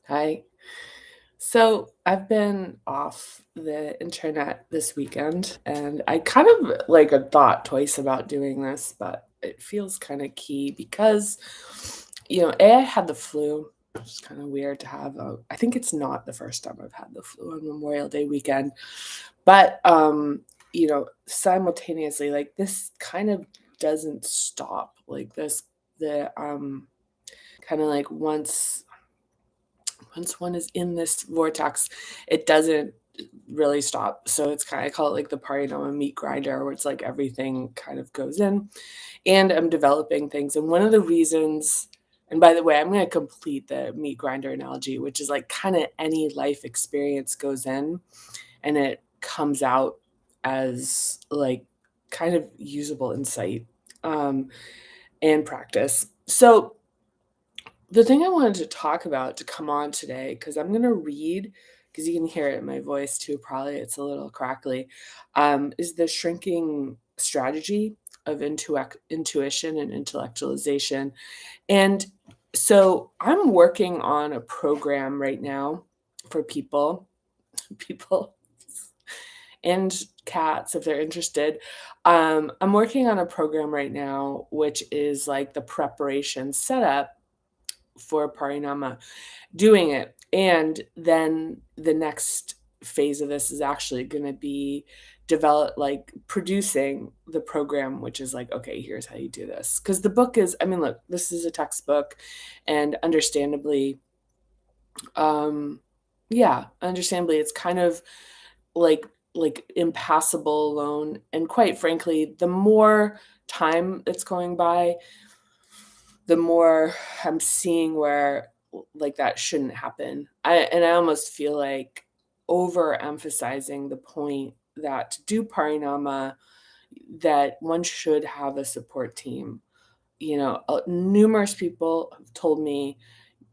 Hi. So I've been off the internet this weekend and I kind of like a thought twice about doing this, but it feels kind of key because, I had the flu. It's kind of weird to have I think it's not the first time I've had the flu on Memorial Day weekend, but simultaneously, like this kind of doesn't stop. Like the kind of like once one is in this vortex, it doesn't really stop. So it's kind of, I call it like the party on a meat grinder, where it's like everything kind of goes in, and I'm developing things. And one of the reasons, and by the way, I'm going to complete the meat grinder analogy, which is like kind of any life experience goes in and it comes out as like kind of usable insight um, and practice. So the thing I wanted to talk about to come on today, because I'm gonna read, because you can hear it in my voice too, probably it's a little crackly, is the shrinking strategy of intuition and intellectualization. And so I'm working on a program right now for people and cats if they're interested. I'm working on a program right now, which is like the preparation setup for Parinama doing it. And then the next phase of this is actually going to be like producing the program, which is like, okay, here's how you do this. Because the book is, I mean, look, this is a textbook, and um, understandably, it's kind of like impassable alone. And quite frankly, the more time that's going by, the more I'm seeing where like that shouldn't happen. I almost feel like overemphasizing the point that to do parinama, that one should have a support team. Numerous people have told me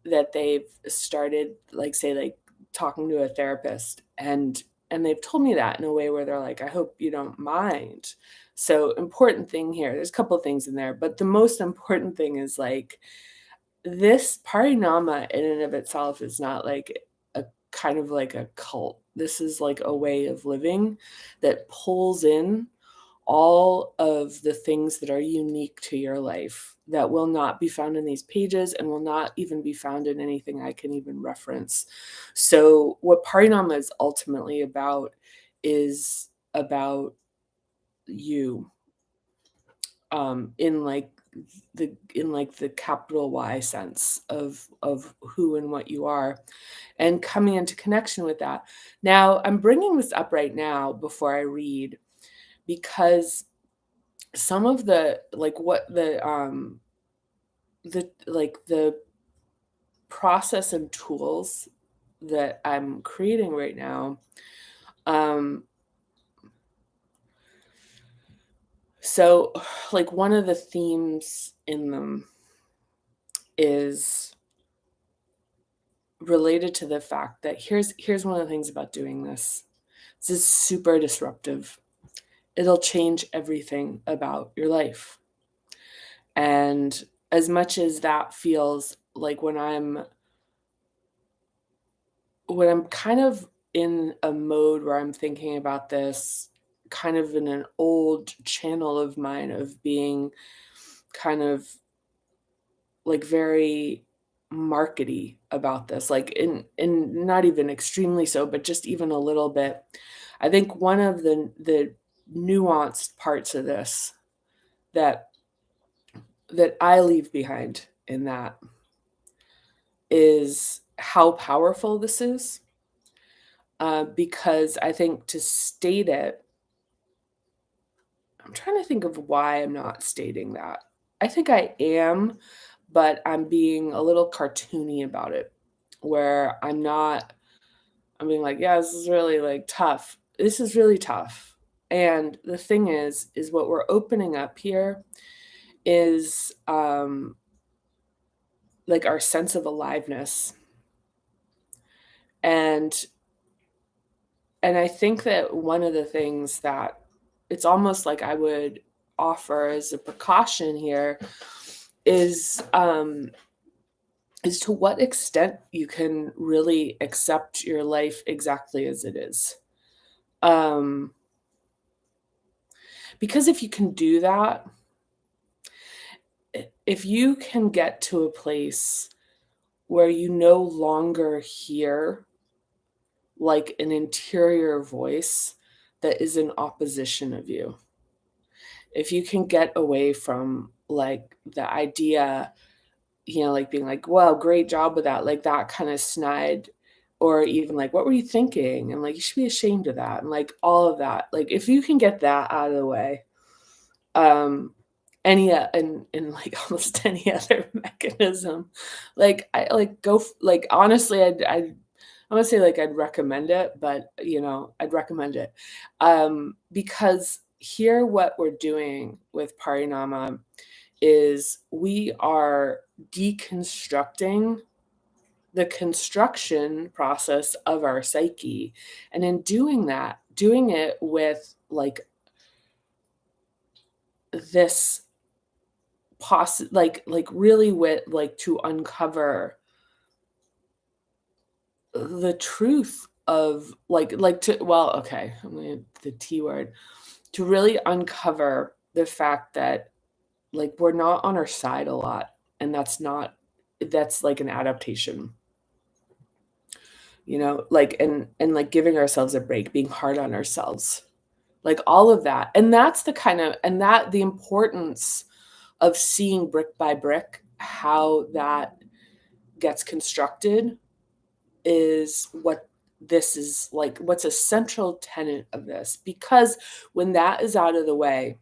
that they've started like say like talking to a therapist, and they've told me that in a way where they're like, I hope you don't mind. So important thing here, there's a couple of things in there, but the most important thing is like this parinama in and of itself is not like a kind of like a cult. This is like a way of living that pulls in all of the things that are unique to your life that will not be found in these pages and will not even be found in anything I can even reference. So, what Parinama is ultimately about is about you, in like the capital Y sense of who and what you are, and coming into connection with that. Now, I'm bringing this up right now before I read because some of the like what the process and tools that I'm creating right now. Um, so like one of the themes in them is related to the fact that here's one of the things about doing this. This is super disruptive. It'll change everything about your life. And as much as that feels like when I'm kind of in a mode where I'm thinking about this kind of in an old channel of mine of being kind of like very markety about this, like in not even extremely so, but just even a little bit. I think one of the nuanced parts of this that I leave behind in that is how powerful this is. Because I think to state it, I'm trying to think of why I'm not stating that. I think I am, but I'm being a little cartoony about it, where I'm being like, yeah, this is really like tough. This is really tough. And the thing is what we're opening up here is like our sense of aliveness. And I think that one of the things that it's almost like I would offer as a precaution here is is to what extent you can really accept your life exactly as it is. Um, because if you can do that, if you can get to a place where you no longer hear like an interior voice that is in opposition of you, if you can get away from like the idea, like being like, "Well, great job with that," like that kind of snide, or even like, "What were you thinking?" And like, "You should be ashamed of that," and like all of that. Like, if you can get that out of the way, um, and like almost any other mechanism, like I like like honestly, I would say like I'd recommend it, but I'd recommend it because here what we're doing with Parinama is we are deconstructing the construction process of our psyche. And in doing that, doing it with like this like really with like to uncover the truth of like to well, okay, I'm gonna the T word, to really uncover the fact that like we're not on our side a lot, and that's like an adaptation. Like and like giving ourselves a break, being hard on ourselves, like all of that. And that's the kind of and that the importance of seeing brick by brick how that gets constructed is what this is like, what's a central tenet of this, because when that is out of the way,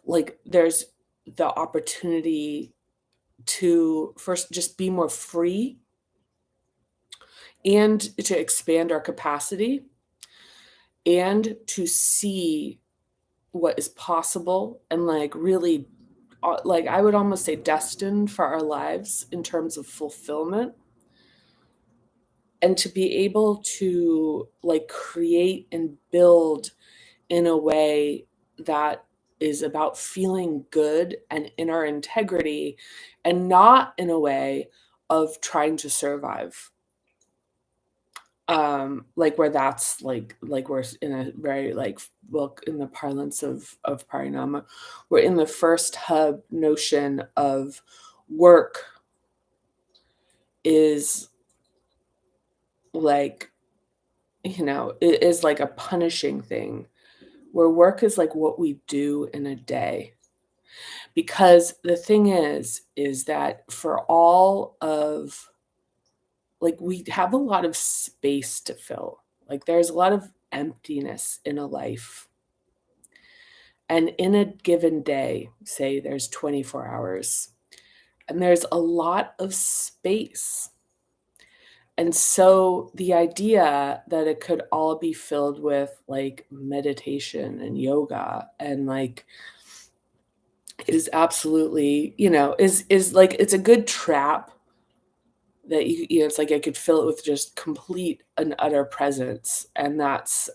like there's the opportunity to first just be more free and to expand our capacity and to see what is possible and like really like I would almost say destined for our lives in terms of fulfillment, and to be able to like create and build in a way that is about feeling good and inner integrity, and not in a way of trying to survive, like where that's like we're in a very like well, in the parlance of parinama, we're in the first hub notion of work is like, it is like a punishing thing, where work is like what we do in a day. Because the thing is that for all of like we have a lot of space to fill. Like there's a lot of emptiness in a life. And in a given day, say there's 24 hours, and there's a lot of space. And so the idea that it could all be filled with like meditation and yoga and like is absolutely, is like it's a good trap that it's like I could fill it with just complete and utter presence. And that's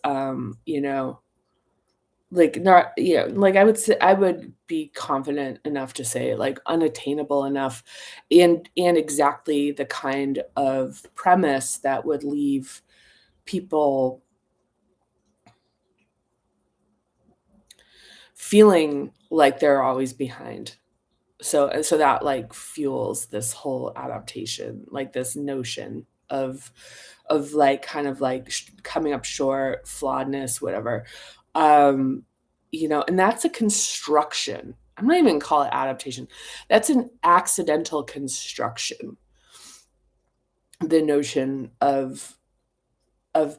like not, like I would say I would be confident enough to say like unattainable enough, and exactly the kind of premise that would leave people feeling like they're always behind. So that like fuels this whole adaptation, like this notion of like kind of like coming up short, flawedness, whatever. Um, and that's a construction. I'm not even gonna call it adaptation. That's an accidental construction. The notion of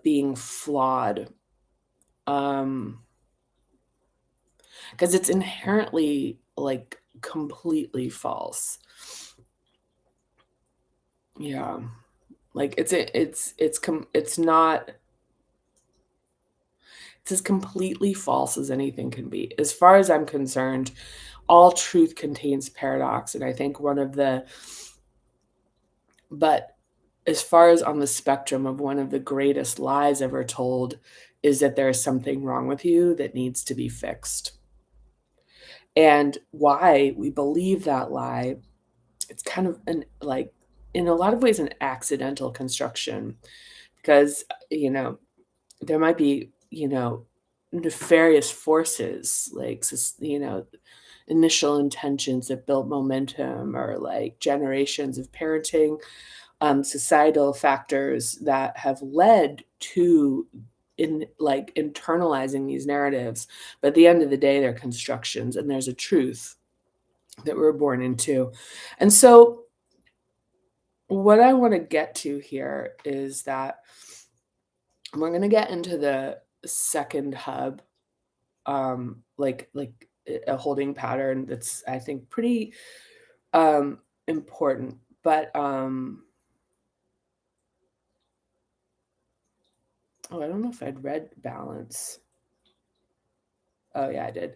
being flawed. Um, because it's inherently like completely false. Yeah. Like it's not it's as completely false as anything can be. As far as I'm concerned, all truth contains paradox, and I think one of the but as far as on the spectrum of one of the greatest lies ever told is that there is something wrong with you that needs to be fixed. And why we believe that lie it's kind of an like, in a lot of ways, an accidental construction because, there might be, nefarious forces, like, initial intentions that built momentum or, like, generations of parenting, societal factors that have led to internalizing these narratives. But at the end of the day, they're constructions, and there's a truth that we're born into. And so, what I want to get to here is that we're going to get into the second hub, like a holding pattern that's, I think, pretty important. But oh, I don't know if I'd read balance. Oh yeah, I did.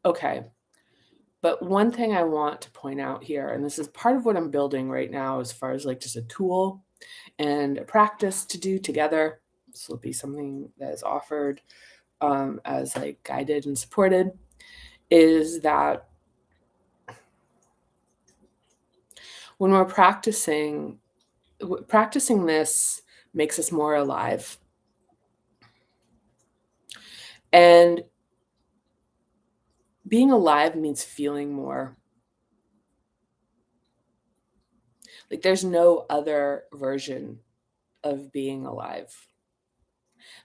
Okay. But one thing I want to point out here, and this is part of what I'm building right now as far as like just a tool and a practice to do together. This will be something that is offered as like guided and supported, is that when we're practicing this makes us more alive. And being alive means feeling more. Like there's no other version of being alive.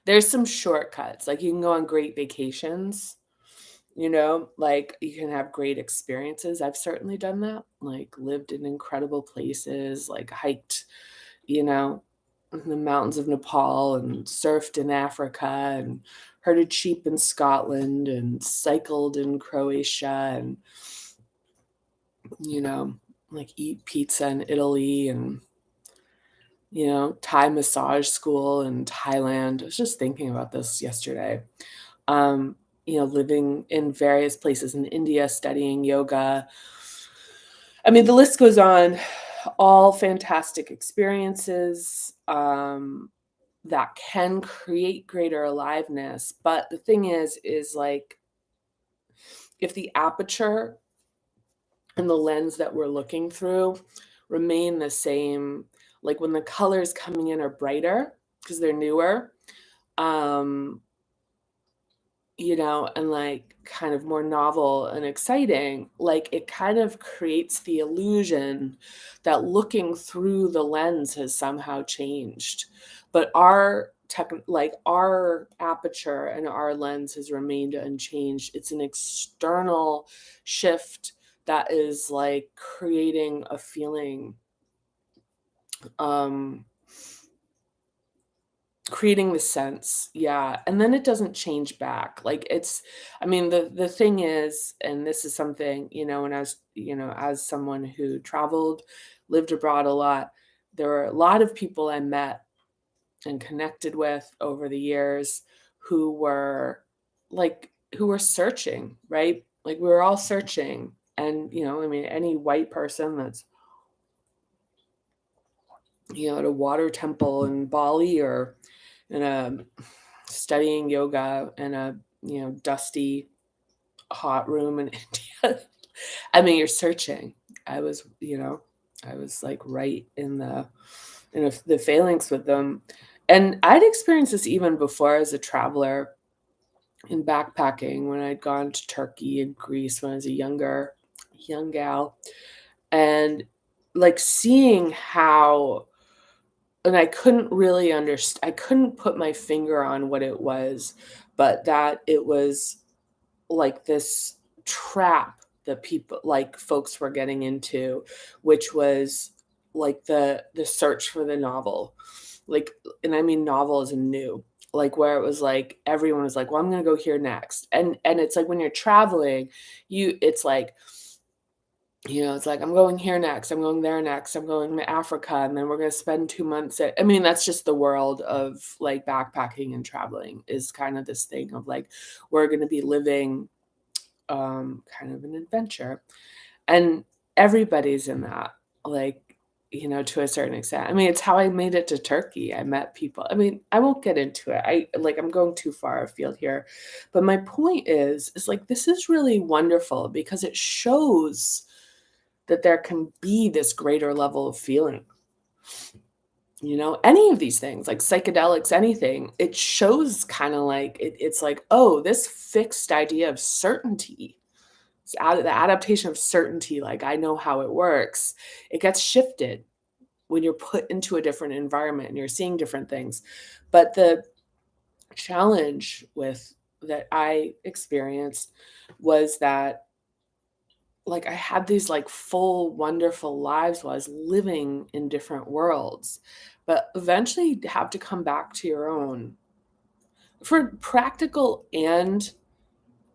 There's some shortcuts. Like you can go on great vacations, like you can have great experiences. I've certainly done that. Like lived in incredible places, like hiked, you know, in the mountains of Nepal and surfed in Africa and herded sheep in Scotland and cycled in Croatia and, you know, like eat pizza in Italy and, Thai massage school in Thailand. I was just thinking about this yesterday. Um, Living in various places in India, studying yoga. I mean, the list goes on. All fantastic experiences that can create greater aliveness. But the thing is like, if the aperture and the lens that we're looking through remain the same, like when the colors coming in are brighter because they're newer, um, and like kind of more novel and exciting, like it kind of creates the illusion that looking through the lens has somehow changed. But our aperture and our lens has remained unchanged. It's an external shift that is like creating a feeling, um creating the sense, yeah, and then it doesn't change back, like, I mean, the thing is, and this is something, when I was, as someone who traveled, lived abroad a lot, there were a lot of people I met and connected with over the years who were searching, right? Like, we were all searching, and, I mean, any white person that's, at a water temple in Bali or in a studying yoga in a dusty hot room in India. I mean, you're searching. I was, I was like right in the phalanx with them, and I'd experienced this even before as a traveler in backpacking when I'd gone to Turkey and Greece when I was a young gal, and like seeing how, and I couldn't really understand. I couldn't put my finger on what it was, but that it was like this trap that folks were getting into, which was like the search for the novel. Like, and I mean novel is new. Like where it was like everyone was like, well, I'm gonna go here next. And it's like when you're traveling, it's like, it's like, I'm going here next, I'm going there next, I'm going to Africa, and then we're going to spend 2 months I mean, that's just the world of like backpacking and traveling, is kind of this thing of like, we're going to be living kind of an adventure. And everybody's in that, like, to a certain extent. I mean, it's how I made it to Turkey. I met people. I mean, I won't get into it. I'm going too far afield here. But my point is like, this is really wonderful because it shows that there can be this greater level of feeling. Any of these things, like psychedelics, anything, it shows kind of like it's like, oh, this fixed idea of certainty, the adaptation of certainty, like I know how it works, it gets shifted when you're put into a different environment and you're seeing different things. But the challenge with that I experienced was that like I had these like full wonderful lives while I was living in different worlds, but eventually you have to come back to your own for practical and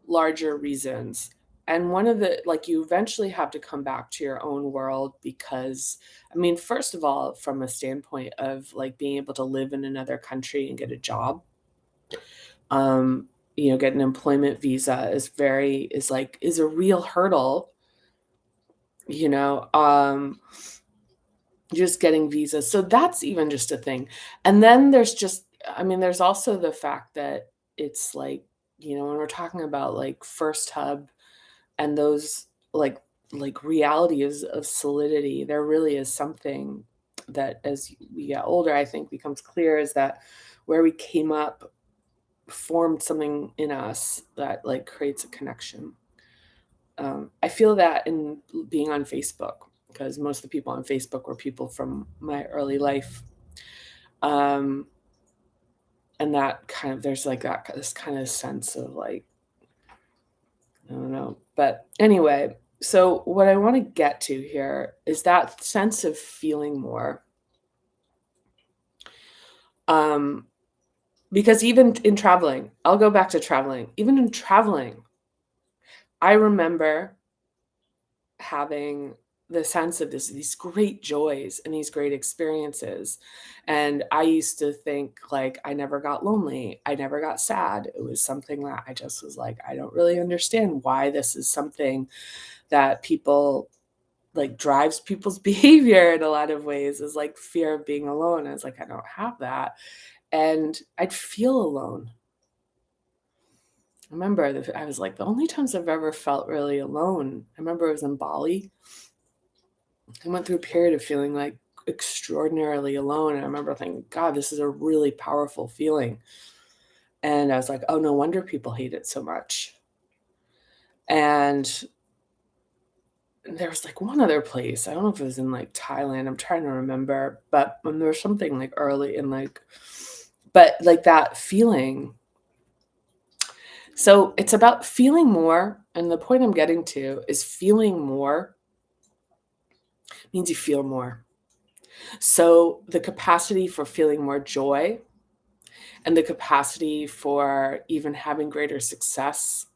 larger reasons. And one of the like you eventually have to come back to your own world because I mean, first of all, from a standpoint of like being able to live in another country and get a job, um, get an employment visa is a real hurdle, you know, just getting visas. So that's even just a thing. And then I mean, there's also the fact that it's like, when we're talking about like first hub and those like reality is of solidity, there really is something that as we get older, I think becomes clear is that where we came up formed something in us that like creates a connection. I feel that in being on Facebook because most of the people on Facebook were people from my early life. Um, and that kind of there's like that this kind of sense of like I don't know. But anyway, so what I want to get to here is that sense of feeling more. Um, because even in traveling, I'll go back to traveling. Even in traveling, I remember having the sense of these great joys and these great experiences. And I used to think like I never got lonely. I never got sad. It was something that I just was like, I don't really understand why this is something that people like drives people's behavior in a lot of ways is like fear of being alone. I was like, I don't have that. And I'd feel alone. I remember I was like, the only times I've ever felt really alone, I remember it was in Bali. I went through a period of feeling like extraordinarily alone. And I remember thinking, God, this is a really powerful feeling. And I was like, oh, no wonder people hate it so much. And there was like one other place. I don't know if it was in like Thailand. I'm trying to remember, but when there was something like early in like, but like that feeling. So it's about feeling more. And the point I'm getting to is feeling more means you feel more. So the capacity for feeling more joy and the capacity for even having greater success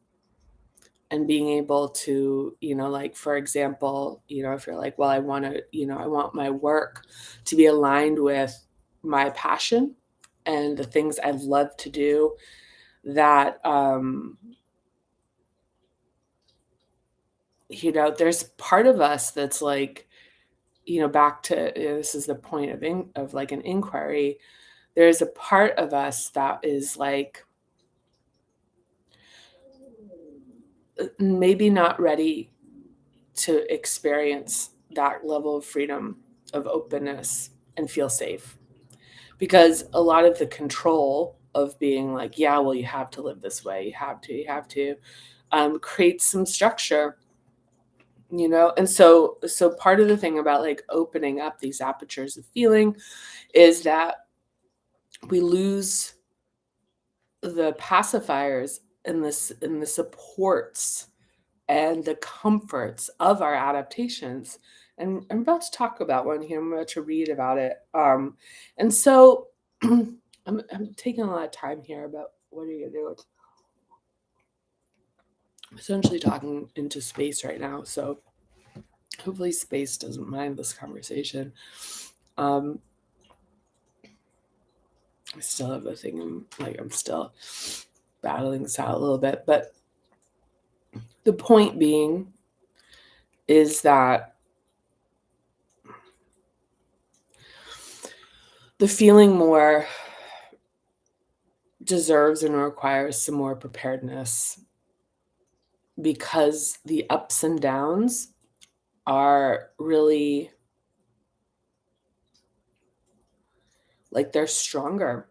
and being able to, like, for example, if you're like, well, I want to, I want my work to be aligned with my passion and the things I love to do that, there's part of us that's like, back to this is the point of like an inquiry. There's a part of us that is like maybe not ready to experience that level of freedom, of openness, and feel safe. Because a lot of the control of being like, yeah, well, you have to live this way, you have to, creates some structure, and so part of the thing about like opening up these apertures of feeling is that we lose the pacifiers and the supports and the comforts of our adaptations. And I'm about to talk about one here. I'm about to read about it. And so I'm taking a lot of time here about what are you gonna do? I'm essentially talking into space right now. So hopefully space doesn't mind this conversation. Um, I still have a thing. I'm still battling this out a little bit, but the point being is that the feeling more deserves and requires some more preparedness because the ups and downs are really like they're stronger.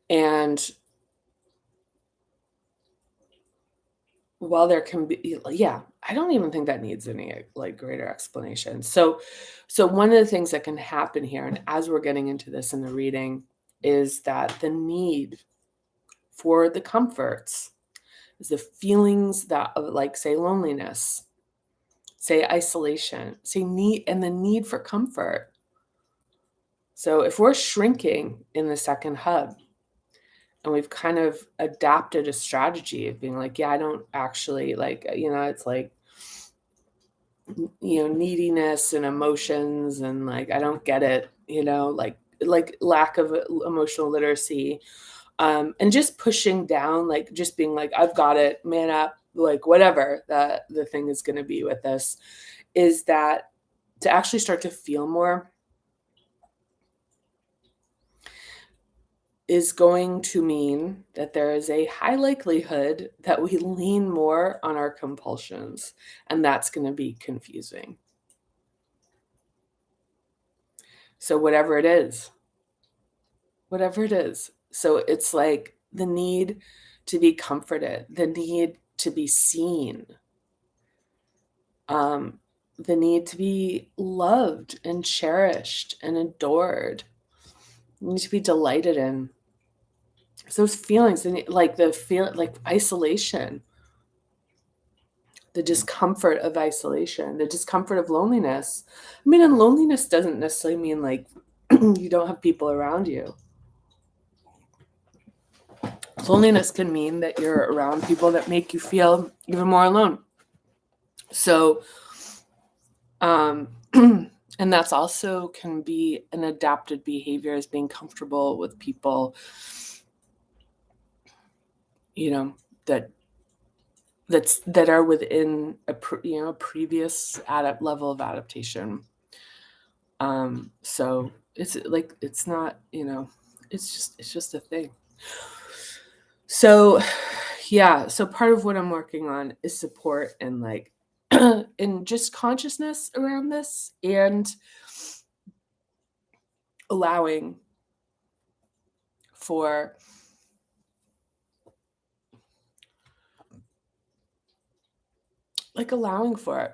And while there can be, yeah, I don't even think that needs any like greater explanation. So one of the things that can happen here, and as we're getting into this in the reading, is that the need for the comforts is the feelings that of like say loneliness, say isolation, say need, and the need for comfort. So if we're shrinking in the second hub and we've kind of adapted a strategy of being like, yeah, I don't actually like, it's like, neediness and emotions and like, I don't get it, like lack of emotional literacy, and just pushing down, like just being like, I've got it, man up, like whatever the thing is going to be with this, is that to actually start to feel more is going to mean that there is a high likelihood that we lean more on our compulsions, and that's going to be confusing. So whatever it is, whatever it is. So it's like the need to be comforted, the need to be seen, um, the need to be loved and cherished and adored, you need to be delighted in. So those feelings, and like the feel, like isolation, the discomfort of isolation, the discomfort of loneliness. I mean, and loneliness doesn't necessarily mean like you don't have people around you. Loneliness can mean that you're around people that make you feel even more alone. So, and that's also can be an adapted behavior, as being comfortable with people, you know, that that are within a previous level of adaptation. So it's like it's not, it's just a thing. So yeah, so part of what I'm working on is support and like and just consciousness around this, and allowing for allowing for it,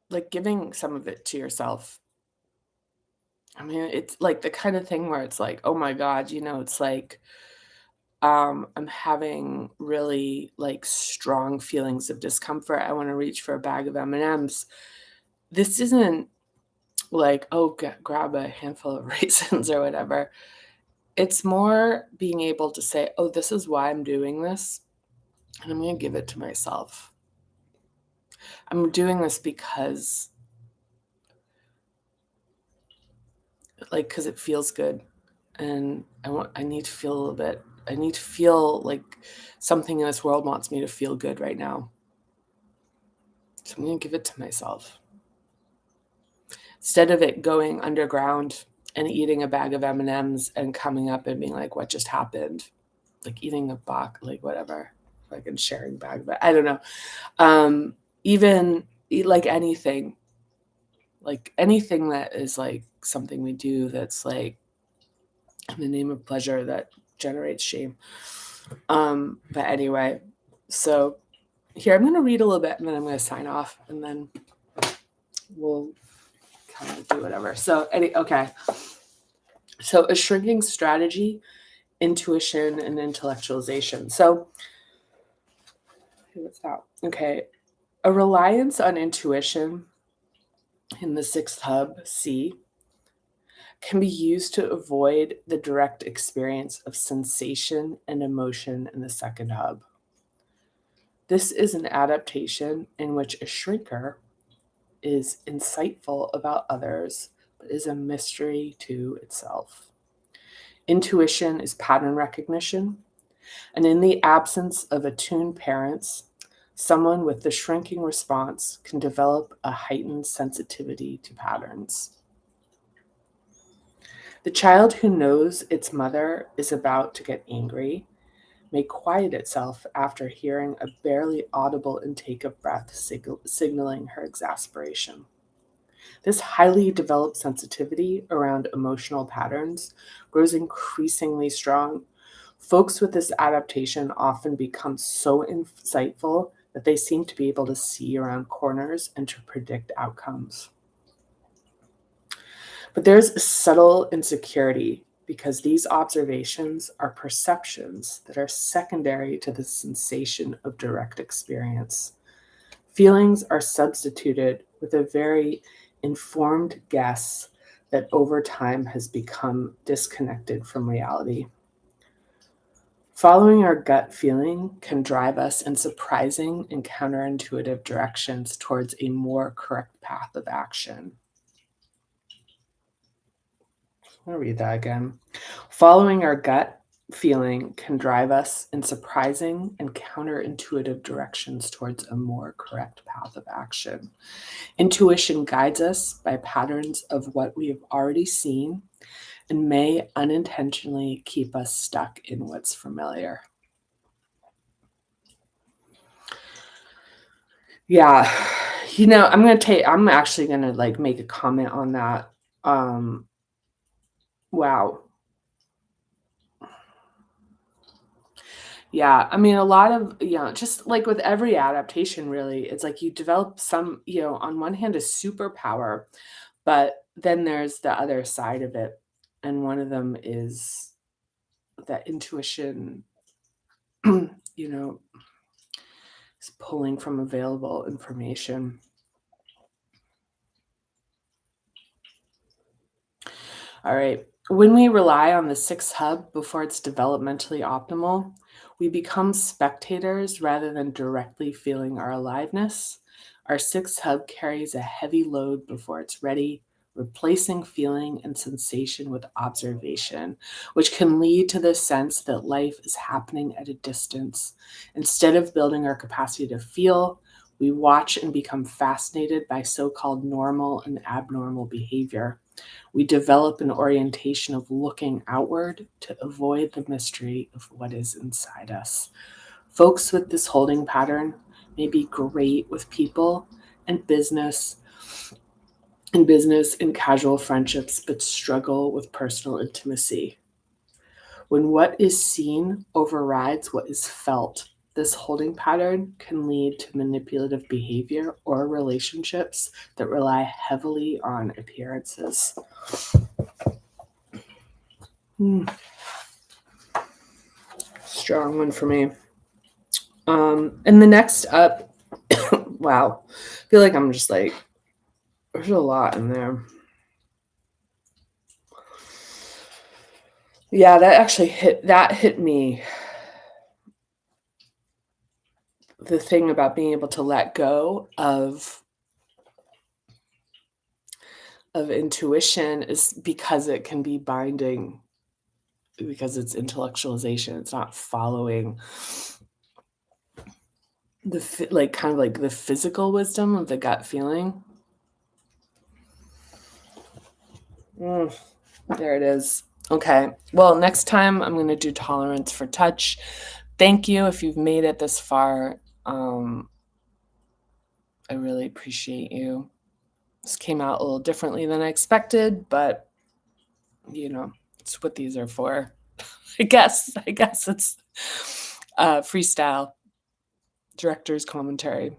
like giving some of it to yourself. I mean, it's like the kind of thing where it's like, oh my God, it's like I'm having really like strong feelings of discomfort. I want to reach for a bag of M&Ms. This isn't like, oh, grab a handful of raisins or whatever. It's more being able to say, oh, this is why I'm doing this, and I'm going to give it to myself. I'm doing this because it feels good, and I need to feel a little bit. I need to feel like something in this world wants me to feel good right now. So I'm going to give it to myself. Instead of it going underground and eating a bag of M&Ms and coming up and being like, what just happened? Like eating a box, like whatever, like and sharing a bag of it. I don't know. Even like anything that is like something we do that's like in the name of pleasure that generates shame. But anyway, so here I'm going to read a little bit and then I'm going to sign off and then we'll kind of do whatever. So okay. So a shrinking strategy, intuition, and intellectualization. So what's that? Okay. A reliance on intuition in the sixth hub, C, can be used to avoid the direct experience of sensation and emotion in the second hub. This is an adaptation in which a shrinker is insightful about others, but is a mystery to itself. Intuition is pattern recognition, and in the absence of attuned parents, someone with the shrinking response can develop a heightened sensitivity to patterns. The child who knows its mother is about to get angry may quiet itself after hearing a barely audible intake of breath signaling her exasperation. This highly developed sensitivity around emotional patterns grows increasingly strong. Folks with this adaptation often become so insightful that they seem to be able to see around corners and to predict outcomes. But there's a subtle insecurity because these observations are perceptions that are secondary to the sensation of direct experience. Feelings are substituted with a very informed guess that over time has become disconnected from reality. Following our gut feeling can drive us in surprising and counterintuitive directions towards a more correct path of action. I'm going to read that again. Following our gut feeling can drive us in surprising and counterintuitive directions towards a more correct path of action. Intuition guides us by patterns of what we have already seen and may unintentionally keep us stuck in what's familiar. Yeah. I'm actually going to like make a comment on that. Wow. Yeah, I mean, a lot of, just like with every adaptation, really, it's like you develop some, on one hand, a superpower, but then there's the other side of it. And one of them is that intuition, you know, is pulling from available information. All right. When we rely on the sixth hub before it's developmentally optimal, we become spectators rather than directly feeling our aliveness. Our sixth hub carries a heavy load before it's ready, replacing feeling and sensation with observation, which can lead to the sense that life is happening at a distance. Instead of building our capacity to feel, we watch and become fascinated by so called normal and abnormal behavior. We develop an orientation of looking outward to avoid the mystery of what is inside us. Folks with this holding pattern may be great with people and business and casual friendships, but struggle with personal intimacy. When what is seen overrides what is felt, this holding pattern can lead to manipulative behavior or relationships that rely heavily on appearances. Strong one for me. And the next up, wow, I feel like I'm just like, there's a lot in there. Yeah, that hit me. The thing about being able to let go of intuition is because it can be binding, because it's intellectualization. It's not following like kind of like the physical wisdom of the gut feeling. There it is. Okay. Well, next time I'm going to do tolerance for touch. Thank you if you've made it this far. I really appreciate you. This came out a little differently than I expected, but it's what these are for. I guess it's freestyle director's commentary.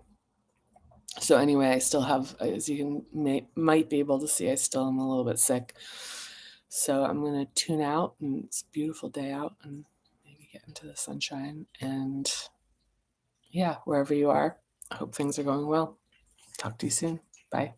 So anyway, I still have, as you might be able to see, I still am a little bit sick. So I'm going to tune out, and it's a beautiful day out, and maybe get into the sunshine. And yeah, wherever you are, I hope things are going well. Talk to you soon. Bye.